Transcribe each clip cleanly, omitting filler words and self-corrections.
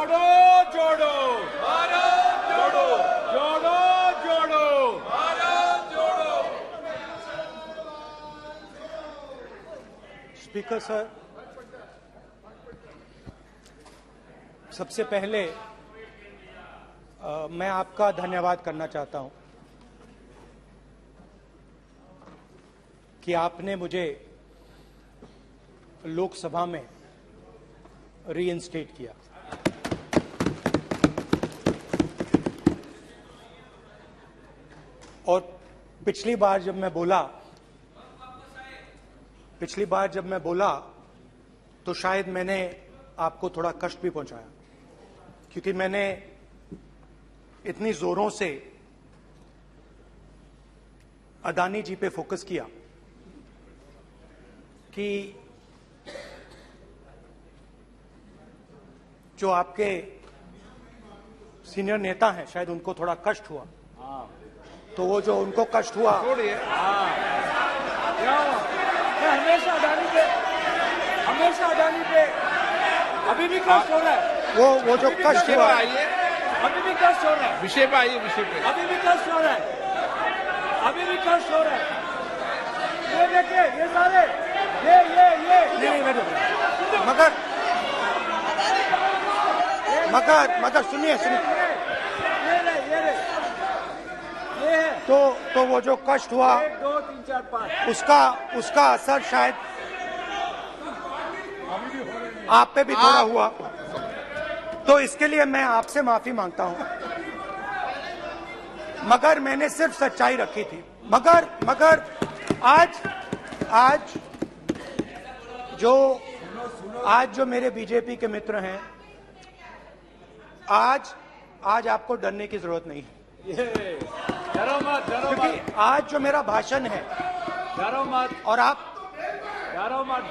जोड़ो जोड़ो भारत जोड़ो, जोड़ो जोड़ो भारत जोड़ो। स्पीकर सर, सबसे पहले मैं आपका धन्यवाद करना चाहता हूं कि आपने मुझे लोकसभा में रीइंस्टेट किया। और पिछली बार जब मैं बोला तो शायद मैंने आपको थोड़ा कष्ट भी पहुंचाया, क्योंकि मैंने इतनी जोरों से अदानी जी पे फोकस किया कि जो आपके सीनियर नेता हैं शायद उनको थोड़ा कष्ट हुआ। तो वो जो उनको कष्ट हुआ, हमेशा अडानी पे अभी भी कष्ट हो रहा है। वो जो कष्ट हुआ, अभी भी कष्ट हो रहा है। विषय पे आइए, विषय पे। अभी भी कष्ट हो रहा है, अभी भी कष्ट हो रहा है। ये देखिए, ये सारे ये मगर सुनिए ये है। तो वो जो कष्ट हुआ, 1 2 3 4 5 उसका असर शायद आप पे भी थोड़ा हुआ। तो इसके लिए मैं आपसे माफी मांगता हूं, मगर मैंने सिर्फ सच्चाई रखी थी। मगर आज जो मेरे बीजेपी के मित्र हैं, आज आपको डरने की जरूरत नहीं है, डरो मत, क्योंकि आज जो मेरा भाषण है, डरो मत, और आप डरो मत।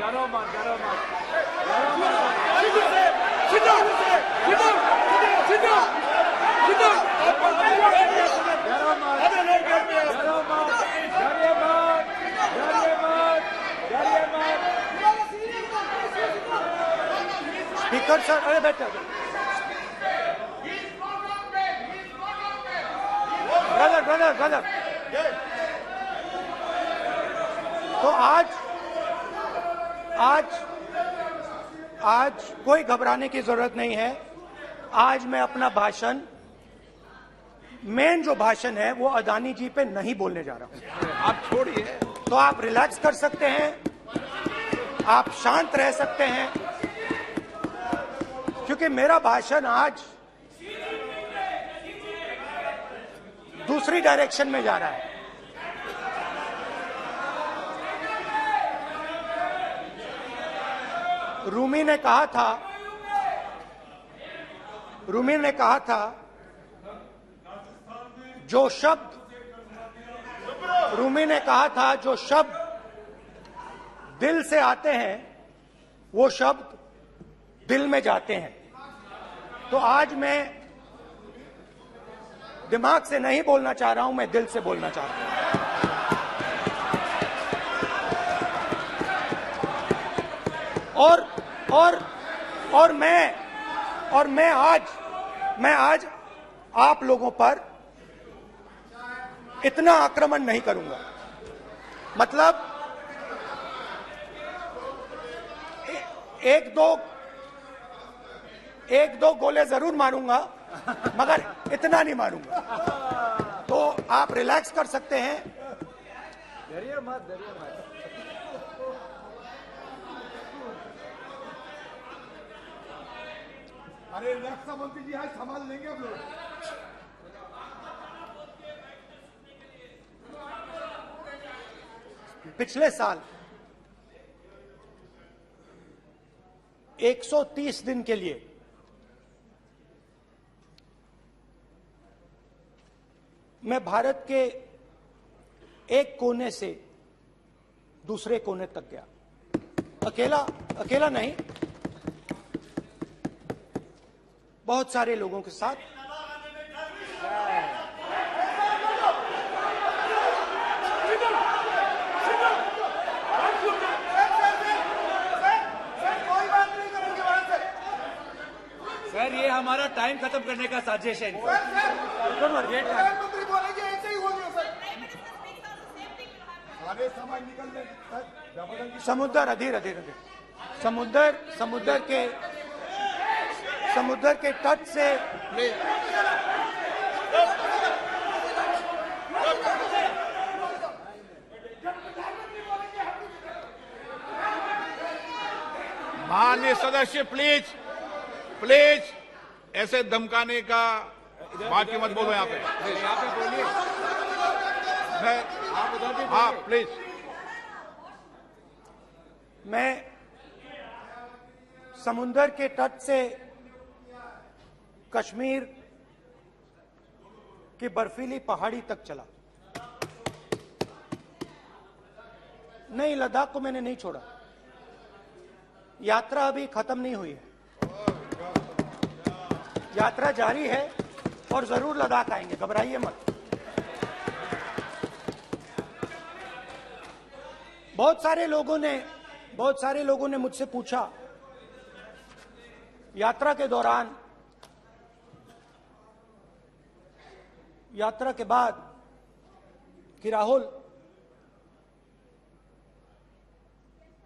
स्पीकर सर, अरे बैठे ब्रदर। तो आज कोई घबराने की जरूरत नहीं है। आज मैं अपना मेन जो भाषण है वो अदानी जी पे नहीं बोलने जा रहा हूं। आप छोड़िए, तो आप रिलैक्स कर सकते हैं, आप शांत रह सकते हैं, क्योंकि मेरा भाषण आज दूसरी डायरेक्शन में जा रहा है। रूमी ने कहा था जो शब्द दिल से आते हैं वो शब्द दिल में जाते हैं। तो आज मैं दिमाग से नहीं बोलना चाह रहा हूं, मैं दिल से बोलना चाह रहा हूं। और मैं आज आप लोगों पर इतना आक्रमण नहीं करूंगा। मतलब एक दो गोले जरूर मारूंगा, मगर इतना नहीं मारूंगा। तो आप रिलैक्स कर सकते हैं। डरिए मत। अरे रक्षा मंत्री जी आज संभाल लेंगे आप लोग। पिछले साल 130 दिन के लिए मैं भारत के एक कोने से दूसरे कोने तक गया, अकेला नहीं, बहुत सारे लोगों के साथ। सर ये हमारा टाइम खत्म करने का साजिश है। प्रधानमंत्री बोलेंगे ऐसे ही होंगे सर। सारे समाज निकल जाए। समुद्र अधीर अधीर अधीर समुद्र के तट से माननीय सदस्य प्लीज प्लीज ऐसे धमकाने का बात की मत बोलो यहाँ पे। यहाँ पे बोलिए, आप उधर भी हाँ प्लीज। मैं समुद्र के तट से कश्मीर की बर्फीली पहाड़ी तक चला। नहीं, लद्दाख को मैंने नहीं छोड़ा। यात्रा अभी खत्म नहीं हुई है, यात्रा जारी है और जरूर लद्दाख आएंगे, घबराइए मत। बहुत सारे लोगों ने मुझसे पूछा यात्रा के दौरान, यात्रा के बाद कि राहुल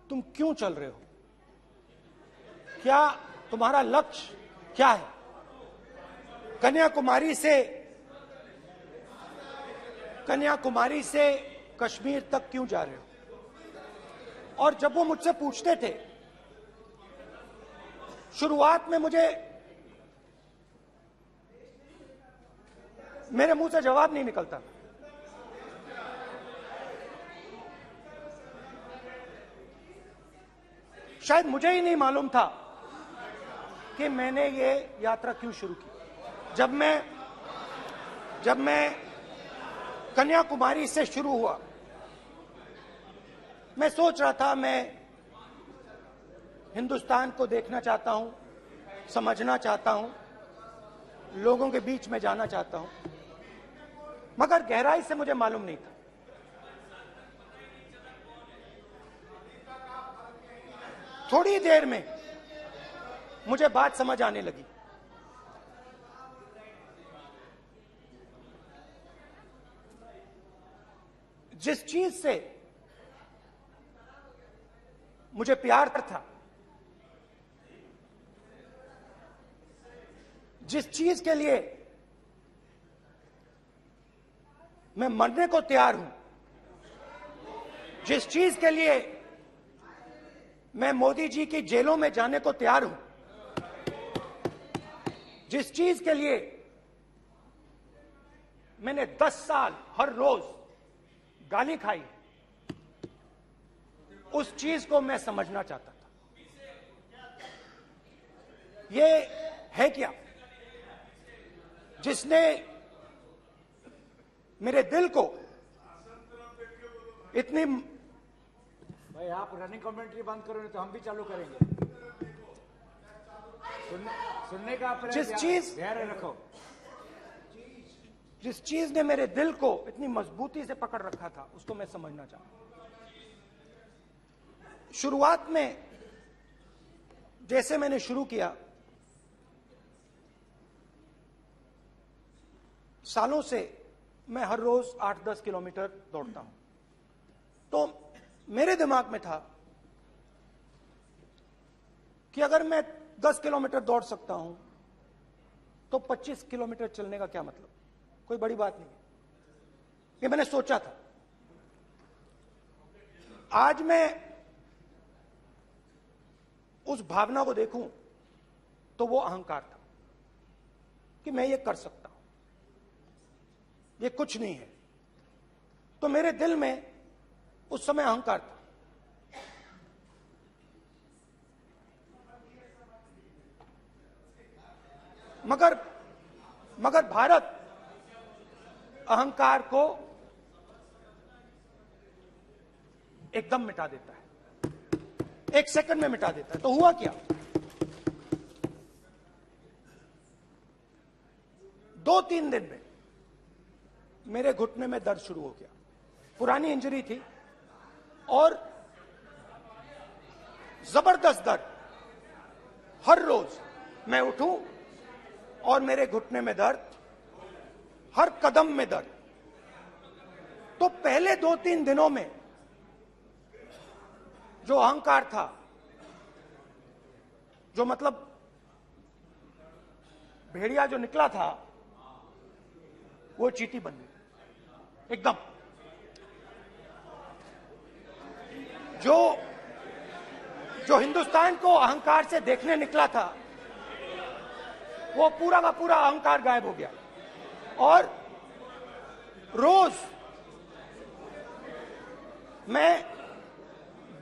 तुम क्यों चल रहे हो, क्या तुम्हारा लक्ष्य क्या है, कन्याकुमारी से कश्मीर तक क्यों जा रहे हो। और जब वो मुझसे पूछते थे, शुरुआत में मेरे मुंह से जवाब नहीं निकलता। शायद मुझे ही नहीं मालूम था कि मैंने ये यात्रा क्यों शुरू की। जब मैं कन्याकुमारी से शुरू हुआ, मैं सोच रहा था मैं हिंदुस्तान को देखना चाहता हूं, समझना चाहता हूं, लोगों के बीच में जाना चाहता हूं, मगर गहराई से मुझे मालूम नहीं था। थोड़ी देर में मुझे बात समझ आने लगी। जिस चीज से मुझे प्यार था, जिस चीज के लिए मैं मरने को तैयार हूं, जिस चीज के लिए मैं मोदी जी की जेलों में जाने को तैयार हूं, जिस चीज के लिए मैंने 10 साल हर रोज गाली खाई, उस चीज को मैं समझना चाहता था। ये है क्या जिसने मेरे दिल को इतनी। भाई आप रनिंग कमेंट्री बंद करो नहीं तो हम भी चालू करेंगे। सुनने का धैर्य रखो। जिस चीज ने मेरे दिल को इतनी मजबूती से पकड़ रखा था, उसको मैं समझना चाहता। शुरुआत में जैसे मैंने शुरू किया, सालों से मैं हर रोज 8-10 किलोमीटर दौड़ता हूं, तो मेरे दिमाग में था कि अगर मैं 10 किलोमीटर दौड़ सकता हूं तो 25 किलोमीटर चलने का क्या मतलब, कोई बड़ी बात नहीं। ये मैंने सोचा था। आज मैं उस भावना को देखूं तो वो अहंकार था कि मैं ये कर सकता हूं, ये कुछ नहीं है। तो मेरे दिल में उस समय अहंकार था। मगर भारत अहंकार को एकदम मिटा देता है, 1 सेकंड में मिटा देता है। तो हुआ क्या, 2-3 दिन में मेरे घुटने में दर्द शुरू हो गया। पुरानी इंजरी थी और जबरदस्त दर्द। हर रोज मैं उठूं, और मेरे घुटने में दर्द, हर कदम में दर्द। तो पहले 2-3 दिनों में जो अहंकार था, जो मतलब भेड़िया जो निकला था, वो चींटी बन गई एकदम। जो हिंदुस्तान को अहंकार से देखने निकला था, वो पूरा का पूरा अहंकार गायब हो गया। और रोज मैं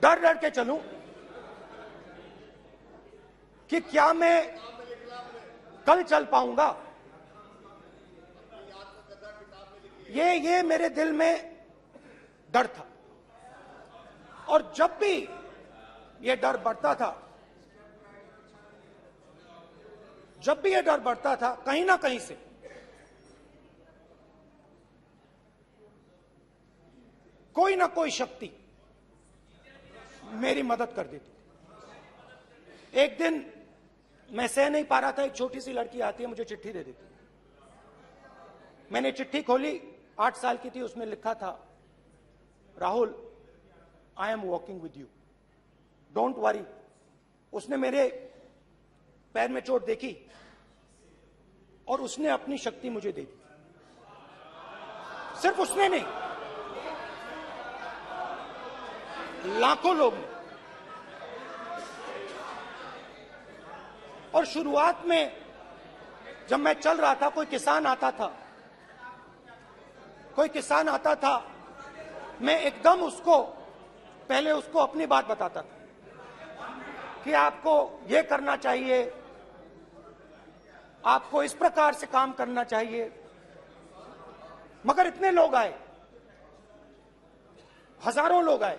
डर डर के चलूं कि क्या मैं कल चल पाऊंगा। ये मेरे दिल में डर था। और जब भी ये डर बढ़ता था, कहीं ना कहीं से कोई ना कोई शक्ति मेरी मदद कर देती। एक दिन मैं सह नहीं पा रहा था, एक छोटी सी लड़की आती है, मुझे चिट्ठी दे देती। मैंने चिट्ठी खोली, 8 साल की थी, उसमें लिखा था, Rahul, I am walking with you, don't worry. उसने मेरे पैर में चोट देखी और उसने अपनी शक्ति मुझे दे दी। सिर्फ उसने नहीं, लाखों लोग ने। और शुरुआत में जब मैं चल रहा था, कोई किसान आता था, मैं एकदम पहले उसको अपनी बात बताता था कि आपको ये करना चाहिए, आपको इस प्रकार से काम करना चाहिए। मगर इतने लोग आए, हजारों लोग आए,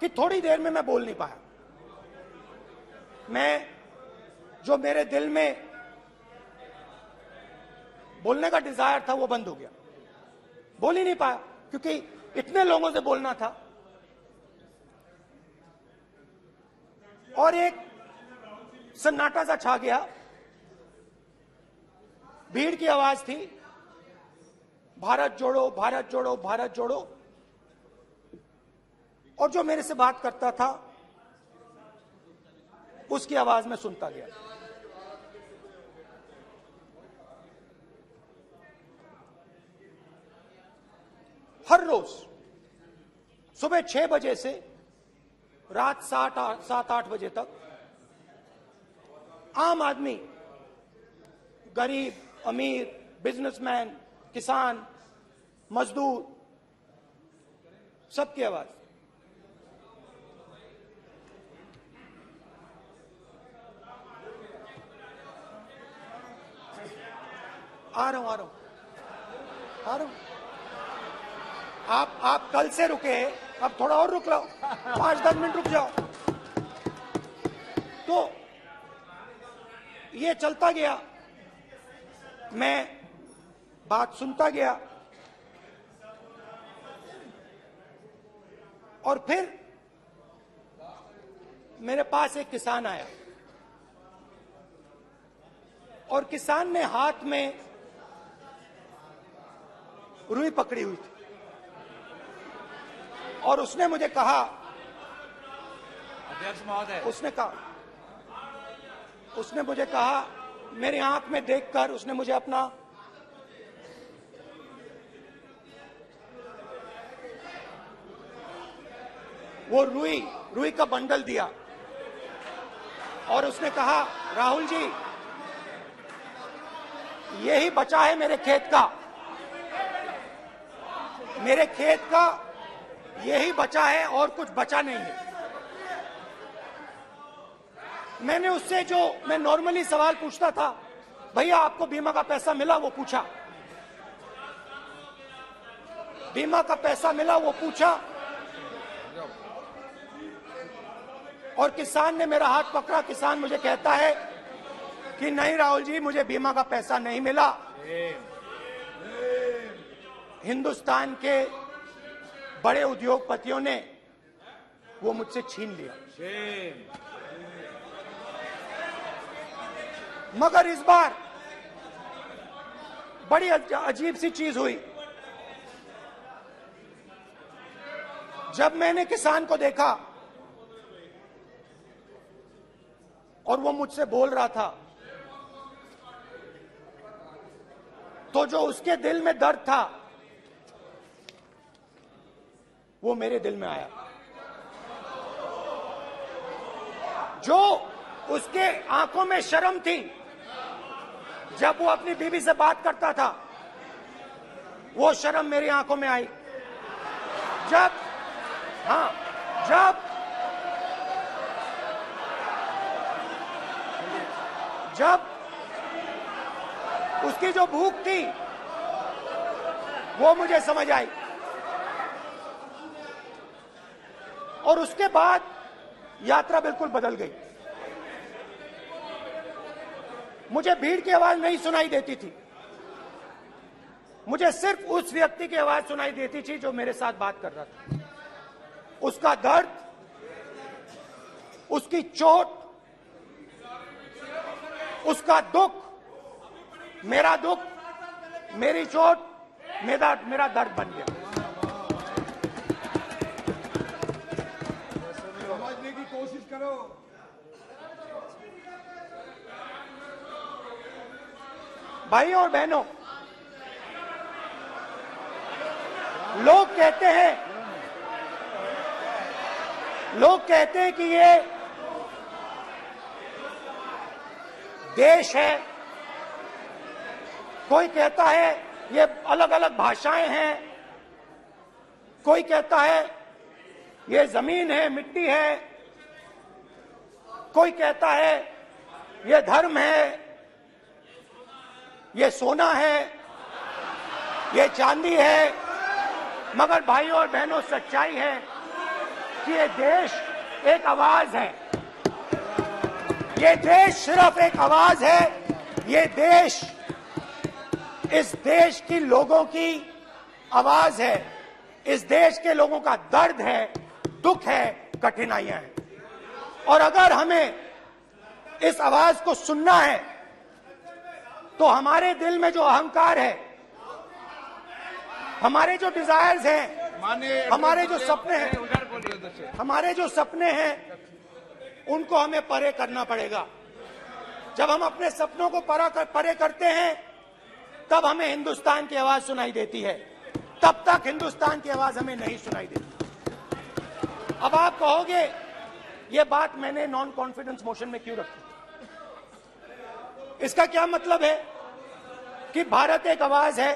कि थोड़ी देर में मैं बोल नहीं पाया। जो मेरे दिल में बोलने का डिजायर था, वो बंद हो गया। बोल ही नहीं पाया, क्योंकि इतने लोगों से बोलना था। और एक सन्नाटा सा छा गया, भीड़ की आवाज थी, भारत जोड़ो, भारत जोड़ो, भारत जोड़ो। और जो मेरे से बात करता था, उसकी आवाज में सुनता गया। हर रोज सुबह 6 बजे से रात 7-8 बजे तक आम आदमी, गरीब, अमीर, बिजनेसमैन, किसान, मजदूर, सबकी आवाज। आ रहा हूं। आप कल से रुके, अब थोड़ा और रुक लो, 5-10 मिनट रुक जाओ। तो ये चलता गया, मैं बात सुनता गया। और फिर मेरे पास एक किसान आया, और किसान ने हाथ में रुई पकड़ी हुई थी, और उसने मुझे कहा, अध्यक्ष महोदय, उसने मुझे कहा, मेरी आंख में देखकर उसने मुझे अपना वो रुई का बंडल दिया, और उसने कहा, राहुल जी, यही बचा है मेरे खेत का, यही बचा है, और कुछ बचा नहीं है। मैंने उससे, जो मैं नॉर्मली सवाल पूछता था, भैया आपको बीमा का पैसा मिला, वो पूछा। बीमा का पैसा मिला, वो पूछा। और किसान ने मेरा हाथ पकड़ा। किसान मुझे कहता है कि नहीं राहुल जी, मुझे बीमा का पैसा नहीं मिला, हिंदुस्तान के बड़े उद्योगपतियों ने वो मुझसे छीन लिया। मगर इस बार बड़ी अजीब सी चीज हुई। जब मैंने किसान को देखा और वो मुझसे बोल रहा था, तो जो उसके दिल में दर्द था वो मेरे दिल में आया। जो उसके आंखों में शर्म थी जब वो अपनी बीवी से बात करता था, वो शर्म मेरी आंखों में आई। जब उसकी जो भूख थी वो मुझे समझ आई। और उसके बाद यात्रा बिल्कुल बदल गई। मुझे भीड़ की आवाज नहीं सुनाई देती थी, मुझे सिर्फ उस व्यक्ति की आवाज सुनाई देती थी जो मेरे साथ बात कर रहा था। उसका दर्द, उसकी चोट, उसका दुख, मेरा दुख, मेरी चोट, मेरा दर्द बन गया। समझने की कोशिश करो। भाइयों और बहनों, लोग कहते हैं कि ये देश है, कोई कहता है ये अलग अलग भाषाएं हैं, कोई कहता है ये जमीन है, मिट्टी है, कोई कहता है ये धर्म है, ये सोना है, ये चांदी है। मगर भाइयों और बहनों, सच्चाई है कि ये देश एक आवाज है। ये देश सिर्फ एक आवाज है। ये देश, इस देश की लोगों की आवाज है। इस देश के लोगों का दर्द है, दुख है, कठिनाइयां हैं। और अगर हमें इस आवाज को सुनना है तो हमारे दिल में जो अहंकार है, हमारे जो डिजायर्स हैं, हमारे जो सपने हैं, उनको हमें परे करना पड़ेगा। जब हम अपने सपनों को परे करते हैं तब हमें हिंदुस्तान की आवाज सुनाई देती है, तब तक हिंदुस्तान की आवाज हमें नहीं सुनाई देती। अब आप कहोगे ये बात मैंने नॉन कॉन्फिडेंस मोशन में क्यों रखी? इसका क्या मतलब है कि भारत एक आवाज है,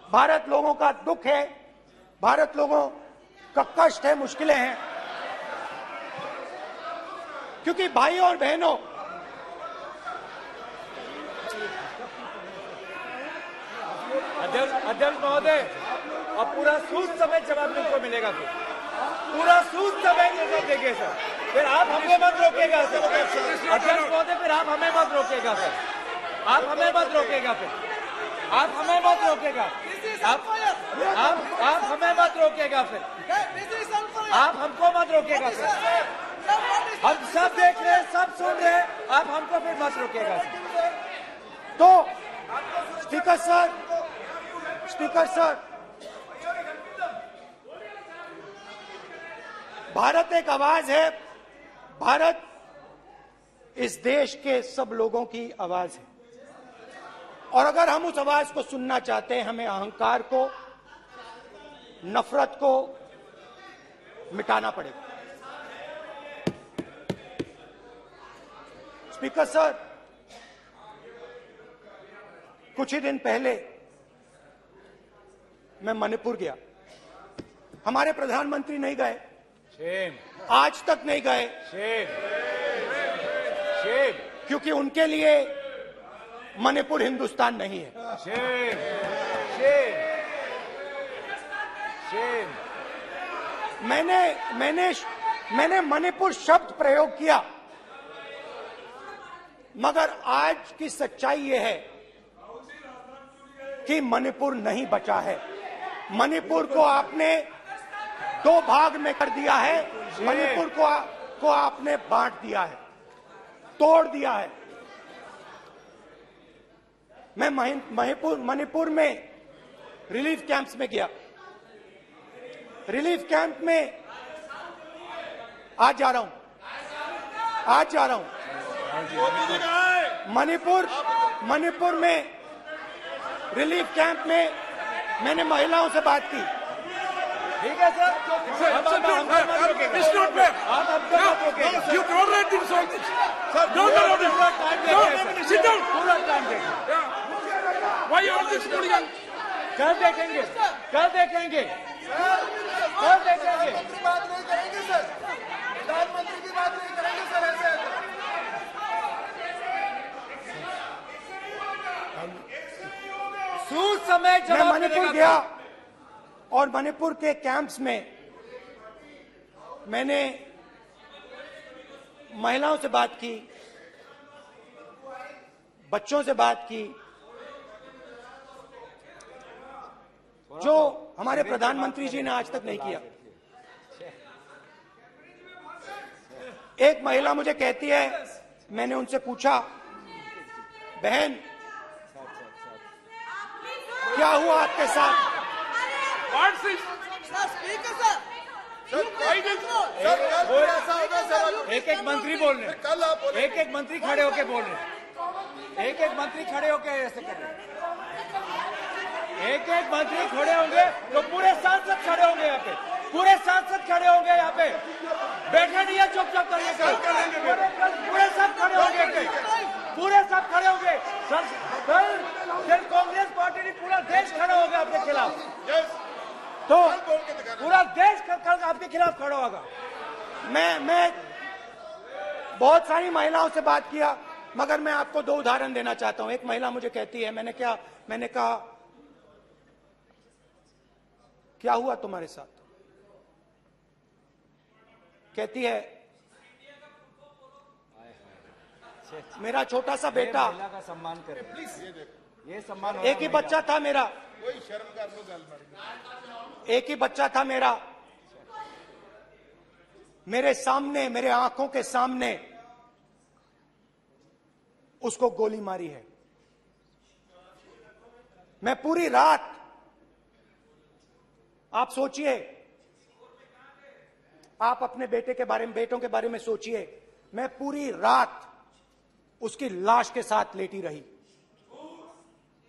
भारत लोगों का दुख है, भारत लोगों का कष्ट है, मुश्किलें हैं। क्योंकि भाइयों और बहनों, अध्यक्ष महोदय, अब पूरा सूद समय जवाब तुमको मिलेगा, पूरा सूद समय जवाब देंगे सर। फिर आप हमें मत रोकेगा सर। अध्यक्ष महोदय, फिर आप हमें मत रोकेगा सर। आप हमें मत रोकेगा, फिर आप हमें मत रोकेगा, आप हमें मत रोकेगा, फिर आप हमको मत रोकेगा सर। हम सब देख रहे हैं, सब सुन रहे हैं, आप हमको फिर मत रोकेगा सर। तो स्पीकर सर, भारत एक आवाज है। भारत इस देश के सब लोगों की आवाज है। और अगर हम उस आवाज को सुनना चाहते हैं, हमें अहंकार को, नफरत को मिटाना पड़ेगा। स्पीकर सर, कुछ ही दिन पहले मैं मणिपुर गया। हमारे प्रधानमंत्री नहीं गए, आज तक नहीं गए, क्योंकि उनके लिए मणिपुर हिंदुस्तान नहीं है। मैंने मणिपुर शब्द प्रयोग किया, मगर आज की सच्चाई यह है कि मणिपुर नहीं बचा है। मणिपुर को आपने दो भाग में कर दिया है। मणिपुर को आपने बांट दिया है, तोड़ दिया है। मैं मणिपुर में रिलीफ कैंप्स में गया। रिलीफ कैंप में आज जा रहा हूं मणिपुर में रिलीफ कैंप में मैंने महिलाओं से बात की। ठीक है सर, अब आप हमको मत रोकेंगे। It's not fair. आप हमको मत रोकेंगे। You tolerate insults. Sir, Don't allow this. पूरा टाइम No, देखेंगे। sit down. पूरा टाइम देखेंगे। Yeah. Why you are this hooligan? कल देखेंगे। बात नहीं करेंगे सर, प्रधानमंत्री की बात नहीं करेंगे सर ऐसे। सूद समय मैं जवाब मणिपुर मिलेगा। गया और मणिपुर के कैंप्स में मैंने महिलाओं से बात की, बच्चों से बात की, जो हमारे प्रधानमंत्री जी ने आज तक नहीं किया। एक महिला मुझे कहती है, मैंने उनसे पूछा, बहन क्या हुआ आपके साथ? What's this? एक एक मंत्री बोल रहे हैं। कल आप बोले एक एक मंत्री खड़े होके बोल रहे हैं। एक एक मंत्री खड़े होके ऐसे कर रहे हैं। एक एक मंत्री खड़े होंगे तो पूरे सांसद खड़े होंगे यहाँ पे। पूरे सांसद खड़े होंगे यहाँ पे। बैठे नहीं है चुपचाप करिए। पूरे सब खड़े होंगे। पूरे सब खड़े होंगे। कल कांग्रेस पार्टी ने पूरा देश खड़ा होगा आपके खिलाफ। तो पूरा देश कल आपके खिलाफ खड़ा होगा। मैं बहुत सारी महिलाओं से बात किया, मगर मैं आपको दो उदाहरण देना चाहता हूं। एक महिला मुझे कहती है, मैंने कहा क्या हुआ तुम्हारे साथ? कहती है, मेरा छोटा सा बेटा, महिला का सम्मान करें प्लीज। ये सम्मान एक ही बच्चा था मेरा, कोई शर्म कर लो गल एक ही बच्चा था मेरा, मेरे सामने, मेरे आंखों के सामने उसको गोली मारी है। मैं पूरी रात, आप सोचिए, आप अपने बेटों के बारे में सोचिए, मैं पूरी रात उसकी लाश के साथ लेटी रही।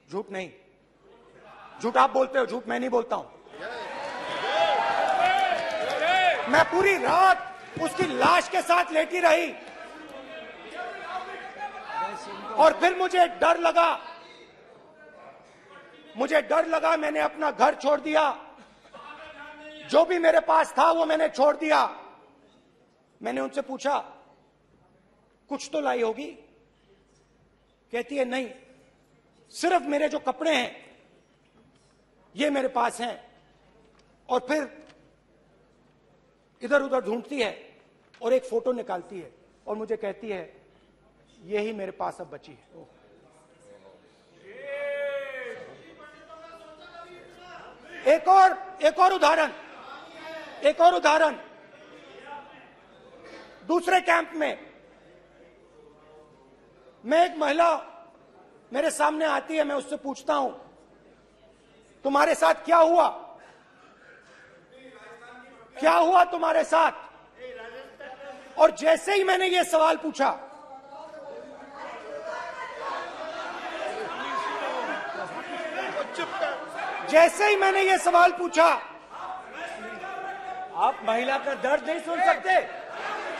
झूठ नहीं, झूठ आप बोलते हो, झूठ मैं नहीं बोलता हूं। मैं पूरी रात उसकी लाश के साथ लेटी रही और फिर मुझे डर लगा, मैंने अपना घर छोड़ दिया, जो भी मेरे पास था वो मैंने छोड़ दिया। मैंने उनसे पूछा, कुछ तो लाई होगी? कहती है, नहीं, सिर्फ मेरे जो कपड़े हैं ये मेरे पास हैं। और फिर इधर उधर ढूंढती है और एक फोटो निकालती है और मुझे कहती है, यही मेरे पास अब बची है। एक और उदाहरण, दूसरे कैंप में मैं, एक महिला मेरे सामने आती है, मैं उससे पूछता हूं, तुम्हारे साथ क्या हुआ? क्या हुआ तुम्हारे साथ? और जैसे ही मैंने ये सवाल पूछा, आप महिला का दर्द नहीं सुन सकते।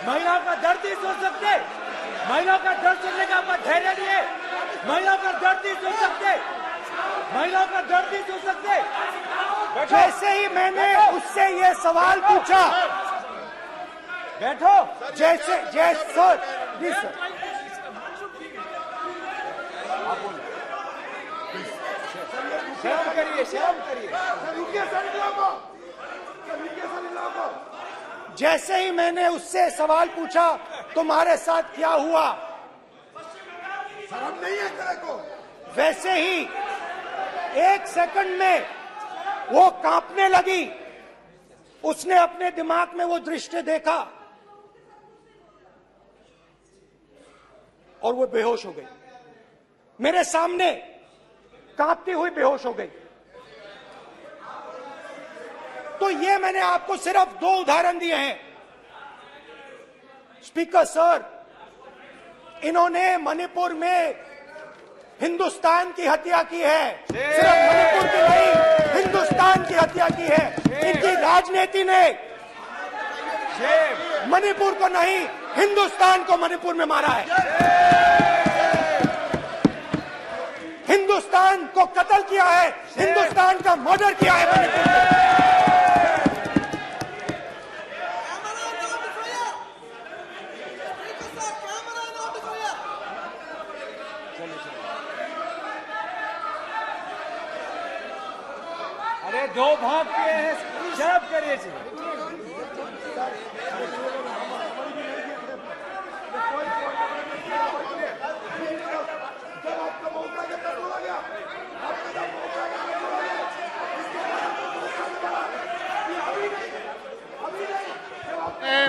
महिला का दर्द नहीं सुन सकते। महिला का दर्द सुनने का आपका धैर्य नहीं है। महिला का दर्द नहीं सुन सकते। महिला का दर्द नहीं सुन सकते। जैसे ही मैंने उससे ये सवाल पूछा, बैठो। जैसे प्लीज सर, शर्म करिए। जैसे ही मैंने उससे सवाल पूछा, तुम्हारे साथ क्या हुआ, शर्म नहीं है तेरे को? वैसे ही एक सेकंड में वो कांपने लगी। उसने अपने दिमाग में वो दृश्य देखा और वो बेहोश हो गई। मेरे सामने कांपती हुई बेहोश हो गई। तो ये मैंने आपको सिर्फ 2 उदाहरण दिए हैं। स्पीकर सर, इन्होंने मणिपुर में हिंदुस्तान की हत्या की है, सिर्फ मणिपुर की नहीं, हिंदुस्तान की हत्या की है। इनकी राजनीति ने मणिपुर को नहीं, हिंदुस्तान को मणिपुर में मारा है। हिंदुस्तान को कत्ल किया है, हिंदुस्तान का मर्डर किया है मणिपुर में। अरे 2 भाग के हैं, शराब करिए जी।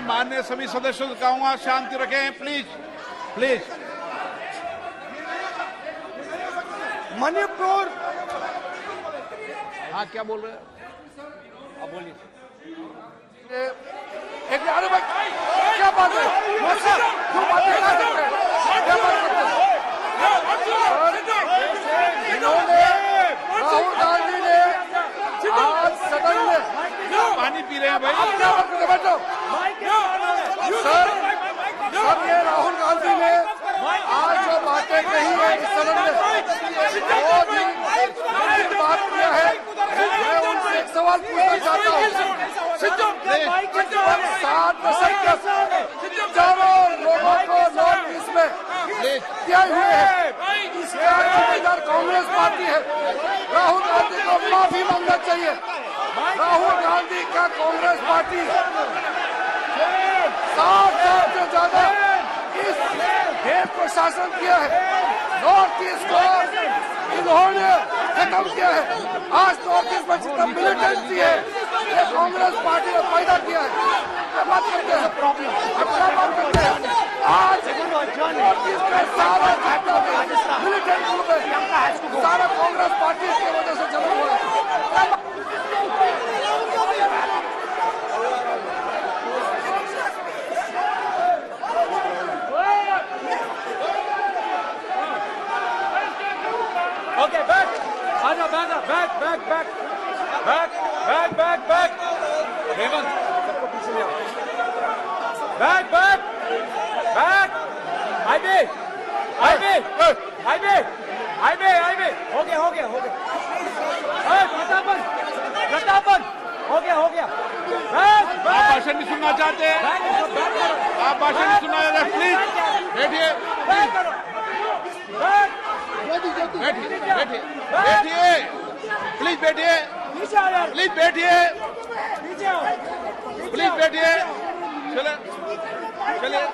माननीय सभी सदस्यों से कहूंगा शांति रखें, प्लीज प्लीज। मणिपुर, हाँ क्या बोल रहे हैं? अब बोलिए। एक अरे भाई क्या बात है? क्यों बात कर सकते हैं? क्या बात करते हैं? इन्होंने राहुल गांधी ने आज सदन में पानी पी रहे हैं भाई। आप क्या बात करते हैं? बैठो सर, सर ये राहुल गांधी ने आज जो बातें कही है इस सदन में बहुत ही गंभीर बात किया है। मैं उनसे एक सवाल पूछना चाहता हूँ। 7 दशक तक हजारों लोगों को नॉर्थ ईस्ट में किए हुए हैं, इसका जिम्मेदार कांग्रेस पार्टी है। राहुल गांधी को माफी मांगना चाहिए। राहुल गांधी का कांग्रेस पार्टी 7 साल से ज्यादा इस देश को शासन किया है। नॉर्थ ईस्ट को इन्होंने खत्म किया है। आज नॉर्थ ईस्ट में जितना मिलिटेंसी है ये कांग्रेस पार्टी ने पैदा किया है। क्या बात करते हैं? क्या बात करते हैं? आज नॉर्थ ईस्ट में सारा मिलिटेंट ग्रुप है, सारा कांग्रेस पार्टी की वजह से जन्म हुआ है। Okay, back. Aja, back. Hemant, सबको पीछे ले आओ। Back. हाईवे। हो गया। प्रतापन, हो गया। आप भाषण नहीं सुनना चाहते हैं? आप भाषण नहीं सुनना चाहते? प्लीज बैठिए, प्लीज बैठिए, चलिए।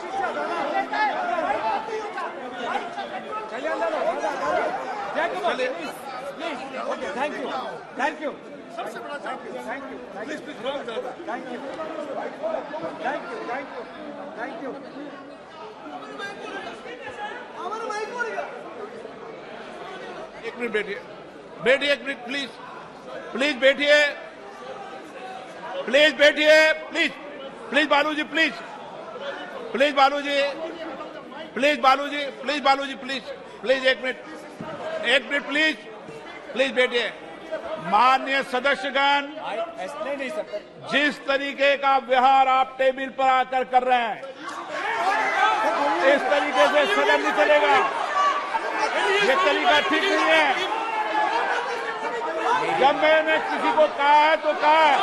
Thank you. एक मिनट बैठिए, एक मिनट प्लीज बैठिए, प्लीज बालूजी, एक मिनट प्लीज बैठिए। माननीय सदस्यगण, नहीं सकते। जिस तरीके का व्यवहार आप टेबल पर आकर कर रहे हैं, इस तरीके से सदन नहीं चलेगा। ये तरीका ठीक नहीं है। जब मैंने किसी को कहा है तो कहा है,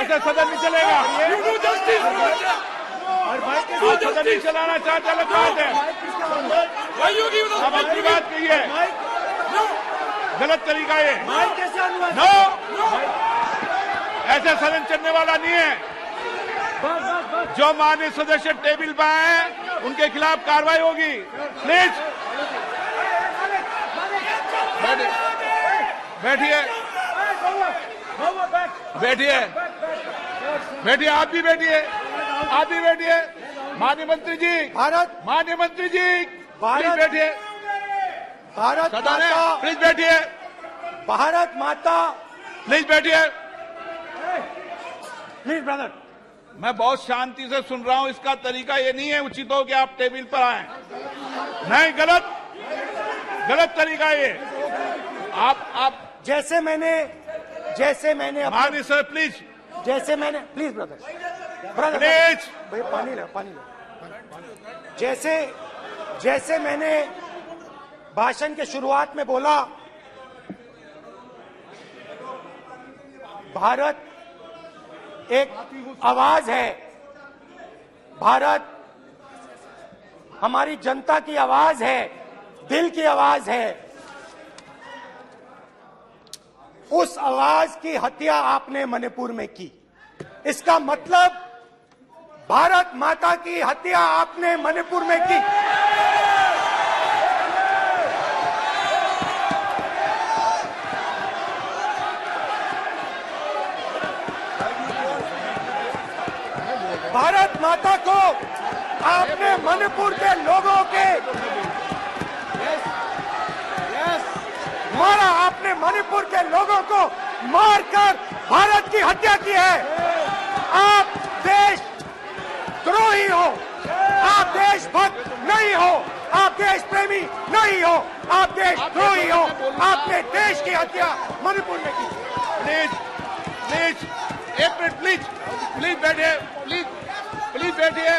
ऐसे सदन नहीं चलेगा। आप सदन नहीं चलाना चाहते, अलग बात है। आप अपनी बात कहिए, गलत तरीका ये। नो, ऐसे सदन चलने वाला नहीं है। जो माननीय सदस्य टेबल पर आए उनके खिलाफ कार्रवाई होगी। प्लीज बैठिए, आप भी बैठिए। माननीय मंत्री जी, भारत प्लीज बैठिए। भारत सदन है, माता, प्लीज बैठिए, भारत माता, प्लीज बैठिए। Please brother. मैं बहुत शांति से सुन रहा हूं, इसका तरीका ये नहीं है उचित हो कि आप टेबल पर आए। नहीं, गलत तरीका ये। आप जैसे मैंने माननीय sir please please brother please भैया पानी लो। जैसे मैंने भाषण के शुरुआत में बोला, भारत एक आवाज है, भारत हमारी जनता की आवाज है, दिल की आवाज है। उस आवाज की हत्या आपने मणिपुर में की। इसका मतलब भारत माता की हत्या आपने मणिपुर में की। भारत माता को आपने मणिपुर के लोगों के मारा, आपने मणिपुर के लोगों को मारकर भारत की हत्या की है। आप देशद्रोही हो, आप देशभक्त नहीं हो, आप देश प्रेमी नहीं हो, आप देशद्रोही हो। आपने देश की हत्या मणिपुर में की। प्लीज एक मिनट, प्लीज बैठिए, प्लीज बैठिए।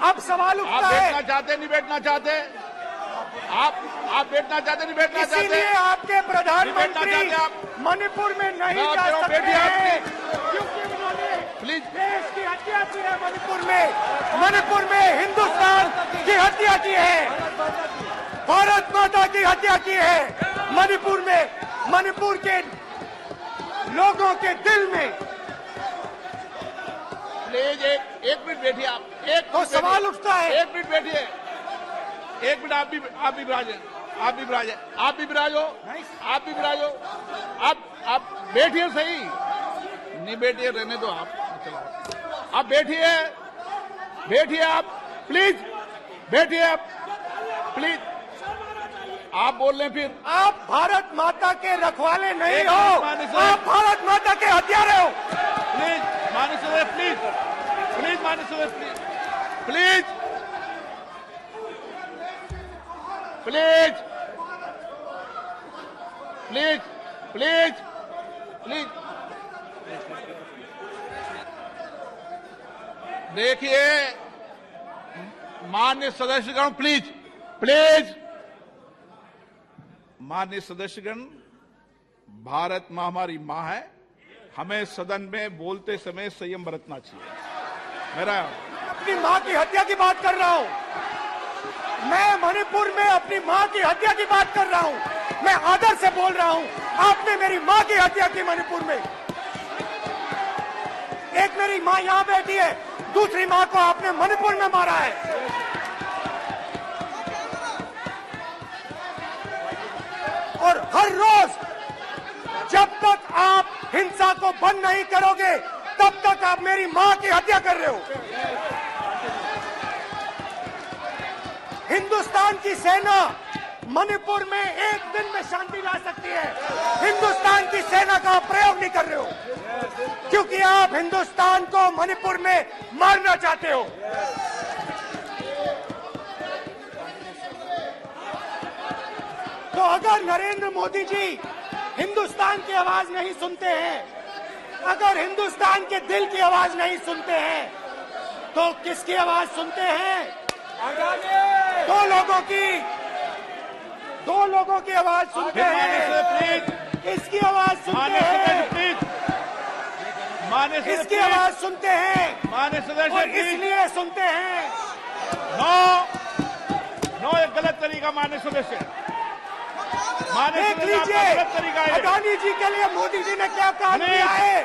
अब सवाल आप उठता है, बैठना चाहते नहीं बैठना चाहते, आप बैठना चाहते नहीं बैठना चाहते, इसीलिए आपके प्रधानमंत्री बैठना चाहते आप। मणिपुर में नहीं मैं जा आप सकते बैठिए, आप हैं, क्योंकि उन्होंने प्लीज देश की हत्या की है। मणिपुर में हिंदुस्तान की हत्या की है, भारत माता की हत्या की है। मणिपुर के लोगों के दिल में। प्लीज एक मिनट बैठिए आप, तो सवाल उठता है, एक मिनट बैठिए, एक मिनट। आप भी विराजो, आप बैठिए सही, नहीं बैठिए रहने दो आप बैठिए आप, प्लीज बैठिए आप, प्लीज। आप बोल रहे हैं फिर आप भारत माता के रखवाले नहीं एक हो, मिनट माननीय सर। आप भारत माता के हत्यारे हो। प्लीज माननीय सदस्य, प्लीज माननीय सदस्य, प्लीज देखिए माननीय सदस्यगण, प्लीज माननीय सदस्यगण, भारत मां हमारी मां है, हमें सदन में बोलते समय संयम बरतना चाहिए। मेरा अपनी मां की हत्या की बात कर रहा हूं, मैं मणिपुर में अपनी मां की हत्या की बात कर रहा हूं, मैं आदर से बोल रहा हूं। आपने मेरी मां की हत्या की मणिपुर में। एक मेरी मां यहां बैठी है, दूसरी मां को आपने मणिपुर में मारा है। और हर रोज जब तक आप हिंसा को बंद नहीं करोगे, तब तक आप मेरी मां की हत्या कर रहे हो। हिंदुस्तान की सेना मणिपुर में एक दिन में शांति ला सकती है। हिंदुस्तान की सेना का आप प्रयोग नहीं कर रहे हो, क्योंकि आप हिंदुस्तान को मणिपुर में मारना चाहते हो। तो अगर नरेंद्र मोदी जी हिंदुस्तान की आवाज नहीं सुनते हैं, अगर हिंदुस्तान के दिल की आवाज नहीं सुनते हैं, तो किसकी आवाज सुनते हैं? दो लोगों की आवाज सुनते हैं। इसकी आवाज सुनते हैं, इसकी आवाज सुनते हैं, माननीय सदस्य, और इसलिए सुनते हैं। नो एक गलत तरीका माननीय सदस्य, देख लीजिए गलत तरीका है। अडानी जी के लिए मोदी जी ने क्या काम किया है,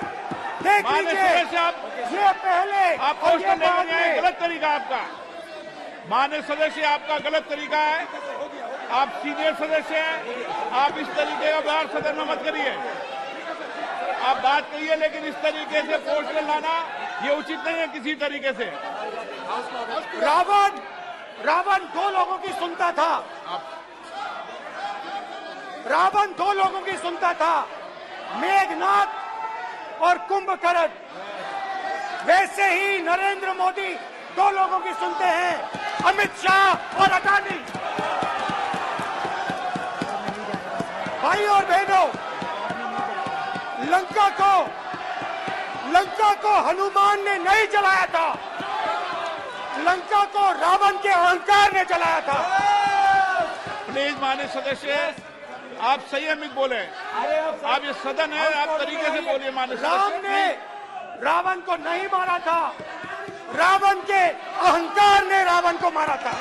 देख माननीय लीजिए। सदस्य, ये पहले आप और ये क्वेश्चन बाद लेकर आए, में। गलत तरीका आपका। माननीय सदस्य, आपका गलत तरीका है, आप सीनियर सदस्य हैं, आप इस तरीके का व्यवहार सदन में मत करिए। आप बात करिए, लेकिन इस तरीके से पोस्टर लाना ये उचित नहीं है किसी तरीके से। रावण दो लोगों की सुनता था, रावण दो लोगों की सुनता था, मेघनाथ और कुंभकर्ण। वैसे ही नरेंद्र मोदी दो लोगों की सुनते हैं, अमित शाह और अडानी। भाई और बहनों, लंका को हनुमान ने नहीं जलाया था, लंका को रावण के अहंकार ने जलाया था। प्लीज माननीय सदस्य, आप संयमित बोले। आप ये सदन है, आप तरीके से बोलिए माननीय राम सदस्य। ने रावण को नहीं मारा था, रावण के अहंकार ने रावण को मारा था।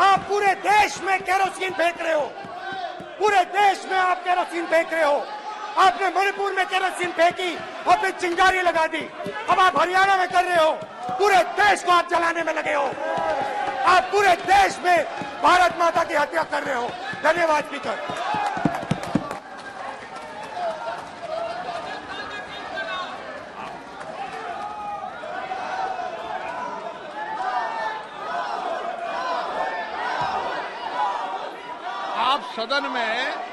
आप पूरे देश में केरोसिन फेंक रहे हो, पूरे देश में आप केरोसिन फेंक रहे हो। आपने मणिपुर में केरोसिन फेंकी और फिर चिंगारी लगा दी। अब आप हरियाणा में कर रहे हो, पूरे देश को आप जलाने में लगे हो। आप पूरे देश में भारत माता की हत्या कर रहे हो। धन्यवाद स्पीकर। आप सदन में